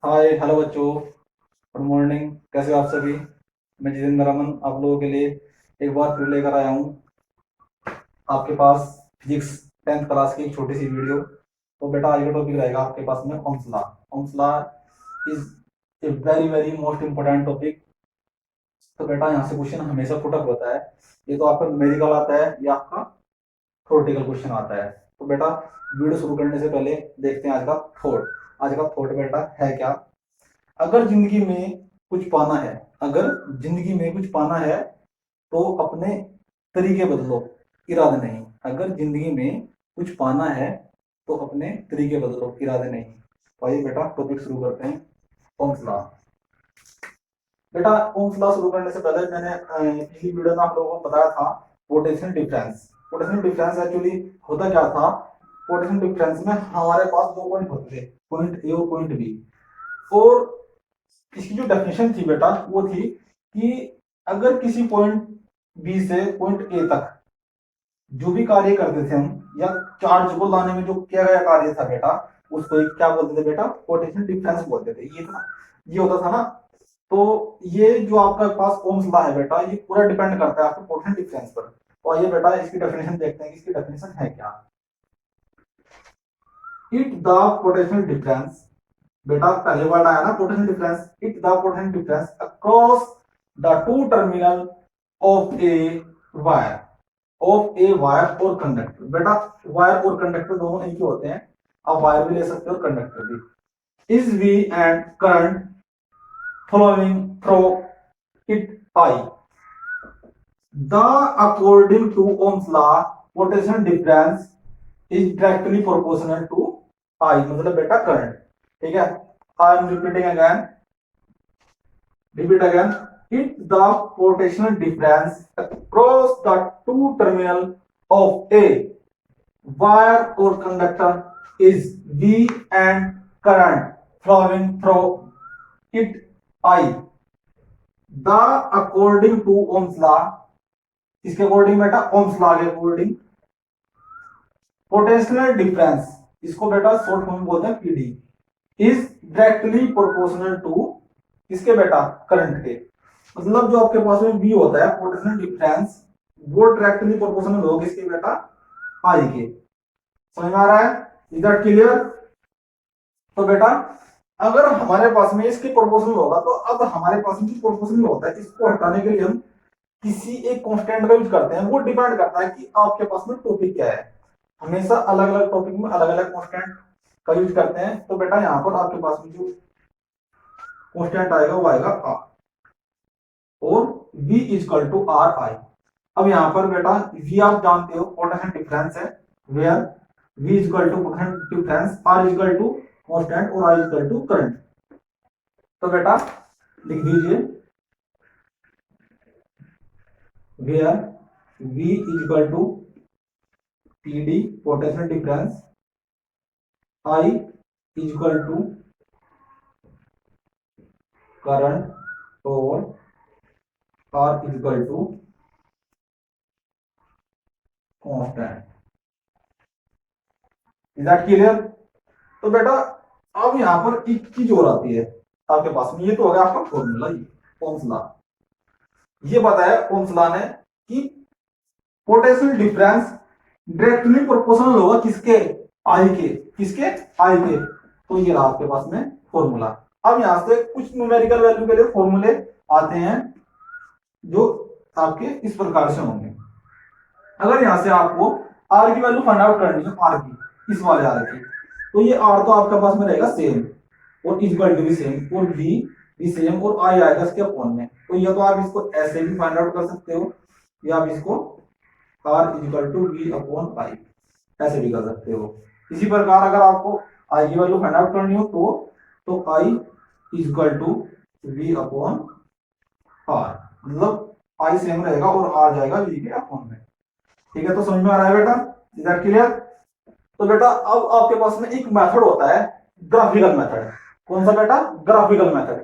Hi hello बच्चों। Good morning. कैसे हो आप सभी? मैं जितेंद्र रमन आप लोगों के लिए एक बार फिर लेकर आया हूँ आपके पास फिजिक्स 10th क्लास की एक छोटी सी वीडियो। तो बेटा आज का टॉपिक रहेगा आपके पास में Ohm's law. Ohm's law is a very very most important topic. तो बेटा यहाँ से क्वेश्चन हमेशा पुटअप होता है। ये तो आपका न्यूमेरिकल आता है या आपका थ्योरेटिकल क्वेश्चन आता है। तो बेटा वीडियो शुरू करने से पहले देखते हैं आज का थॉट। आज का थॉट बेटा है क्या? अगर जिंदगी में कुछ पाना है, अगर जिंदगी में कुछ पाना है तो अपने तरीके बदलो, इरादे नहीं। अगर जिंदगी में कुछ पाना है तो अपने तरीके बदलो, इरादे नहीं। तो आइए बेटा टॉपिक शुरू करते हैं। Ohm's law. बेटा ओम्स लॉ शुरू करने से पहले मैंने पिछली वीडियो में आप लोगों को बताया था potential difference. Potential difference actually होता क्या था? पोटेंशियल डिफरेंस में हमारे पास दो पॉइंट होते थे, पॉइंट ए और पॉइंट बी। और इसकी जो डेफिनेशन थी बेटा वो थी कि अगर किसी पॉइंट बी से पॉइंट ए तक जो भी कार्य करते थे हम, या चार्ज को लाने में जो किया गया कार्य था बेटा, उसको क्या बोलते थे बेटा? पोटेंशियल डिफरेंस बोलते थे। ये होता था ना। तो ये जो आपका पास ओम्स लॉ है बेटा, ये पूरा डिपेंड करता है आपके पोटेंशियल डिफरेंस पर। तो आइए बेटा इसकी डेफिनेशन देखते हैं कि इसकी डेफिनेशन है क्या। इट द पोटेंशियल डिफरेंस, बेटा पहले वर्ड आया ना potential difference, it the potential difference across the two terminal of a wire, of a wire और कंडक्टर। बेटा वायर और कंडक्टर दोनों एक ही होते हैं, आप वायर भी ले सकते हो और कंडक्टर भी। Is V and current flowing through it I, the according to Ohm's law potential difference is directly proportional to I, मतलब बेटा करंट। ठीक है, I am repeating again, repeat again. If the potential difference across the two terminal of a wire or conductor is V and current flowing through it I, the according to Ohm's law, इसके according बेटा Ohm's law के according potential difference, इसको बेटा short form बोलते हैं PD, is directly proportional to किसके बेटा? Current के। मतलब जो आपके पास में वी होता है पोटेंशियल डिफरेंस, वो डायरेक्टली प्रोपोर्शनल होगा किसके बेटा? आई के। समझ में आ रहा है? Is that clear? तो बेटा अगर हमारे पास में इसके प्रोपोर्शनल होगा, तो अब हमारे पास में जो प्रोपोर्शनल होता है इसको हटाने के लिए हम किसी एक कांस्टेंट का यूज करते हैं। वो डिपेंड करता है कि आपके पास में टॉपिक क्या है। हमेशा अलग अलग टॉपिक में अलग अलग कांस्टेंट का यूज करते हैं। तो बेटा यहाँ पर आपके पास में जो कांस्टेंट आएगा वो आएगा आर, और v is equal to R I. अब यहाँ पर बेटा v आप जानते हो पोटेंशियल डिफरेंस है, where v is equal to potential difference, r is equal to constant और i इजकल टू करंट। तो बेटा लिख दीजिए where v is equal to pd potential difference, i is equal to current और r is equal to constant. Is that clear? तो बेटा अब यहां पर एक चीज और आती है आपके पास में, ये तो हो गया आपका फॉर्मूला, ये ओम्स लॉ। ये बताया ओम्स लॉ ने कि पोटेंशियल डिफरेंस डायरेक्टली प्रोपोर्शनल होगा किसके? आई के। किसके? आई के। तो ये रहा आपके पास में फॉर्मूला। अब यहां से कुछ न्यूमेरिकल वैल्यू के लिए फॉर्मूले आते हैं जो आपके इस प्रकार से होंगे। अगर यहां से आपको आर की वैल्यू फाइंड आउट करनी है, आर की, इस वाले आर की, तो ये आर तो आपके पास में रहेगा सेम, और इक्वल टू भी सेम, और वी भी सेम, और आई आएगा इसके अपॉन में। तो या तो आप इसको ऐसे भी फाइंड आउट कर सकते हो, या आप इसको R equal to V upon I ऐसे भी कर सकते हो। इसी प्रकार अगर आपको आई की वैल्यू फाइंड आउट करनी हो तो I equal to V upon R, मतलब आई सेम रहेगा और आर जाएगा वी के अपॉन में। ठीक है, तो समझ में आ रहा है बेटा? Is that clear? तो बेटा अब आपके पास में एक मेथड होता है, ग्राफिकल मेथड। कौन सा बेटा? Graphical method.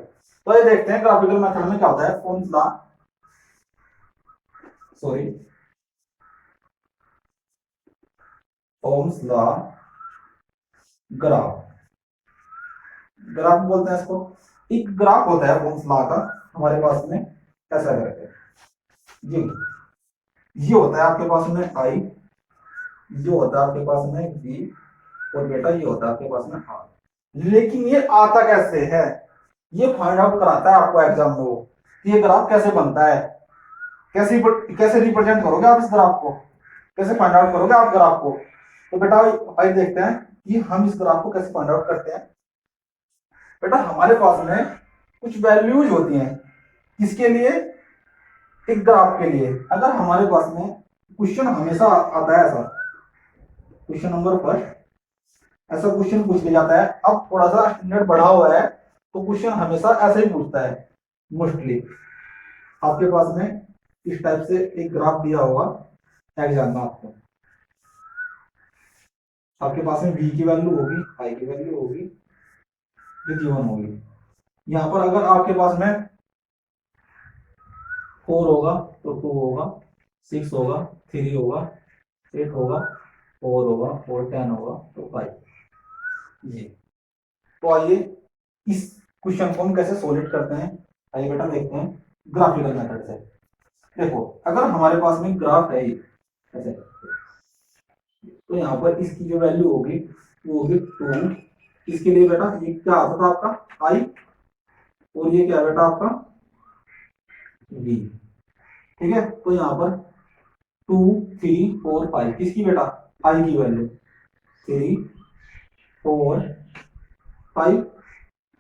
तो ये देखते हैं ग्राफिकल मेथड में क्या होता है। Ohm's law, sorry, Ohm's law graph. Graph बोलते हैं इसको। एक ग्राफ होता है ओम्स लॉ का हमारे पास में ऐसा करके, ये होता है आपके पास में आई, ये होता है आपके पास में बी, और बेटा ये होता है आपके पास में आर। लेकिन ये आता कैसे है, ये फाइंड आउट कराता है आपको एग्जाम में वो, ये ग्राफ कैसे बनता है, कैसे कैसे रिप्रेजेंट करोगे आप इस ग्राफ को, कैसे फाइंड आउट करोगे आप ग्राफ को। तो बेटा आइए देखते हैं कि हम इस ग्राफ को कैसे फाइंड आउट करते हैं। बेटा हमारे पास में कुछ वैल्यूज होती हैं, किसके लिए, एक ग्राफ के लिए। अगर हमारे पास में क्वेश्चन हमेशा आता है ऐसा, क्वेश्चन नंबर फर्स्ट ऐसा क्वेश्चन पूछ लिया जाता है, अब थोड़ा सा स्टैंडर्ड बढ़ा हुआ है तो क्वेश्चन हमेशा ऐसा ही पूछता है मोस्टली। आपके पास में इस टाइप से एक ग्राफ दिया होगा एग्जाम में आपको, आपके पास में v की वैल्यू होगी, i की वैल्यू होगी, जो गिवन होगी। यहाँ पर अगर आपके पास में 4 होगा तो 2 होगा, 6 होगा, 3 होगा, 8 होगा, 4 होगा और 10 होगा तो 5। ये तो आइए इस क्वेश्चन को हम कैसे सॉल्व करते हैं, आइए बेटा देखते हैं ग्राफिकल मेथड से। देखो अगर हमारे पास में ग्राफ है ऐसे, तो यहाँ पर इसकी जो वैल्यू होगी वो होगी 2। इसके लिए बेटा ये क्या आता था आपका i, और ये क्या है बेटा आपका v। ठीक है, तो यहाँ पर 2 3 4 5 किसकी बेटा i की वैल्यू 3 4 5,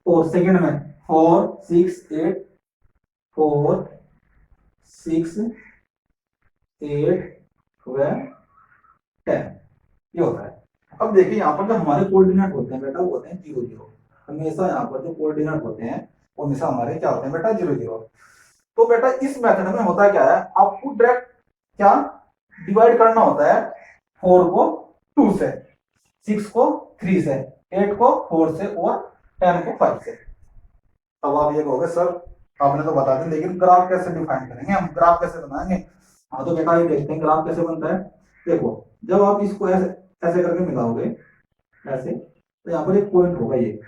और सेकंड में 4 6 8 4 6 8 12 10 ये होता है। अब देखिए यहाँ पर जो हमारे कोऑर्डिनेट होते हैं बेटा वो होते हैं 0 0। हमेशा यहाँ पर जो कोऑर्डिनेट होते हैं वो हमेशा हमारे क्या होते हैं बेटा 0 0। तो बेटा इस मेथड में होता क्या है, आपको डायरेक्ट क्या डिवाइड करना होता है, 4 को 2 से, 6 को 3 से, 8 को 4 से और 10 को 5 से। अब आप ये कहोगे सर आपने तो बता दें लेकिन ग्राफ कैसे डिफाइन करेंगे, हम ग्राफ कैसे बनाएंगे। हाँ तो बेटा ये देखते हैं ग्राफ कैसे बनता है। देखो जब आप इसको ऐसे ऐसे करके मिलाओगे ऐसे, तो यहाँ पर एक पॉइंट होगा, ये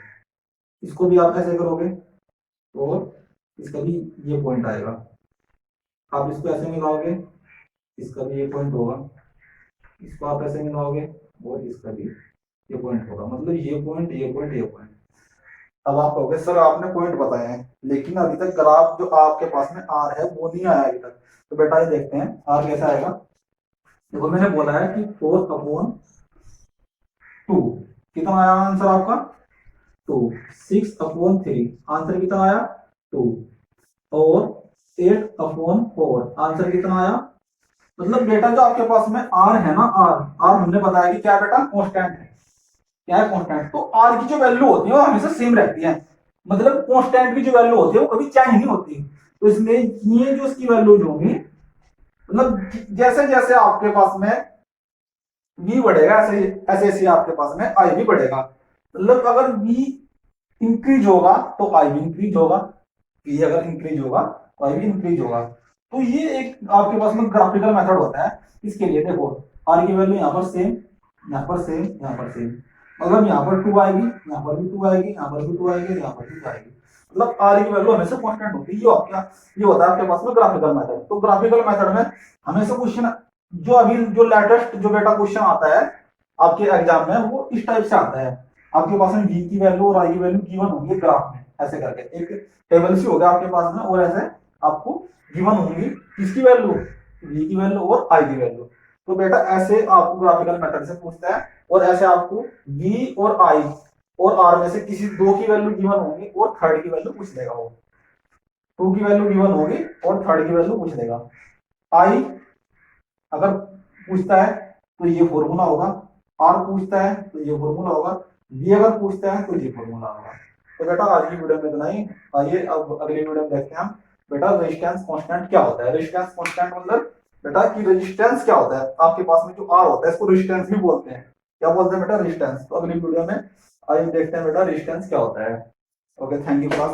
इसको भी आप ऐसे करोगे और इसका भी ये पॉइंट आएगा, आप इसको ऐसे मिलाओगे इसका भी ये पॉइंट होगा, इसको आप ऐसे मिलाओगे और इसका भी ये पॉइंट होगा, मतलब ये पॉइंट ये पॉइंट ये पॉइंट। अब आप कहोगे सर आपने पॉइंट बताए हैं लेकिन अभी तक ग्राफ जो आपके पास में आर है वो नहीं आया अभी तक। तो बेटा ये देखते हैं आर कैसा आएगा। देखो मैंने बोला है कि 4/2 कितना आया आंसर आपका 2, 6/3 आंसर कितना आया 2, और 8/4 आंसर कितना आया। मतलब बेटा जो आपके पास में आर है ना, आर हमने बताया कि क्या बेटा कांस्टेंट है, क्या है कांस्टेंट। तो आर की जो वैल्यू होती है वो हमेशा सेम रहती है, मतलब कांस्टेंट की जो वैल्यू होती है वो कभी चेंज नहीं होती। तो इसलिए ये जो इसकी वैल्यूज होंगी, मतलब जैसे जैसे आपके पास में v बढ़ेगा ऐसे ऐसे ऐसे आपके पास में i भी बढ़ेगा। मतलब अगर v इंक्रीज होगा तो i भी इंक्रीज होगा, v अगर इंक्रीज होगा तो i भी इंक्रीज होगा। तो ये एक आपके पास में ग्राफिकल मेथड होता है। इसके लिए देखो r की वैल्यू यहाँ पर सेम, यहाँ पर सेम, यहाँ पर सेम, मतलब यहाँ पर 2 आएगी, यहाँ पर भी 2 आएगी, यहाँ पर भी 2 आएगी, यहाँ पर भी 2 आएगी, मतलब r की वैल्यू हमेशा कांस्टेंट होती है। ये होता है आपके पास में ग्राफिकल मेथड। तो ग्राफिकल मेथड में हमेशा क्वेश्चन जो अभी जो लेटेस्ट जो बेटा क्वेश्चन आता है आपके एग्जाम में वो इस टाइप से आता है। आपके पास में v की वैल्यू और i की वैल्यू गिवन होंगी ग्राफ में, ऐसे करके एक टेबल सी होगा आपके पास में, और ऐसे आपको गिवन होंगी किसकी वैल्यू v की वैल्यू और i की वैल्यू। तो बेटा ऐसे आपको ग्राफिकल मेथड से पूछता है, और ऐसे आपको v और i और r में से किसी दो की वैल्यू गिवन होगी और थर्ड की वैल्यू पूछ लेगा, वो 2 की वैल्यू गिवन होगी और थर्ड की वैल्यू पूछ लेगा। i अगर पूछता है तो ये फॉर्मूला होगा, r पूछता है तो ये फॉर्मूला होगा, v अगर पूछता है तो ये फॉर्मूला होगा। तो बेटा आज की वीडियो में इतना ही। आइए अब अगली वीडियो में देखते हैं हम बेटा रेजिस्टेंस कांस्टेंट क्या होता है। रेजिस्टेंस कांस्टेंट मतलब बेटा की रेजिस्टेंस क्या होता है, आपके पास में जो r होता है इसको रेजिस्टेंस भी बोलते हैं। क्या बोलते हैं बेटा रेजिस्टेंस। तो अगली वीडियो में आइए देखते हैं बेटा रेजिस्टेंस क्या होता है। Okay thank you class.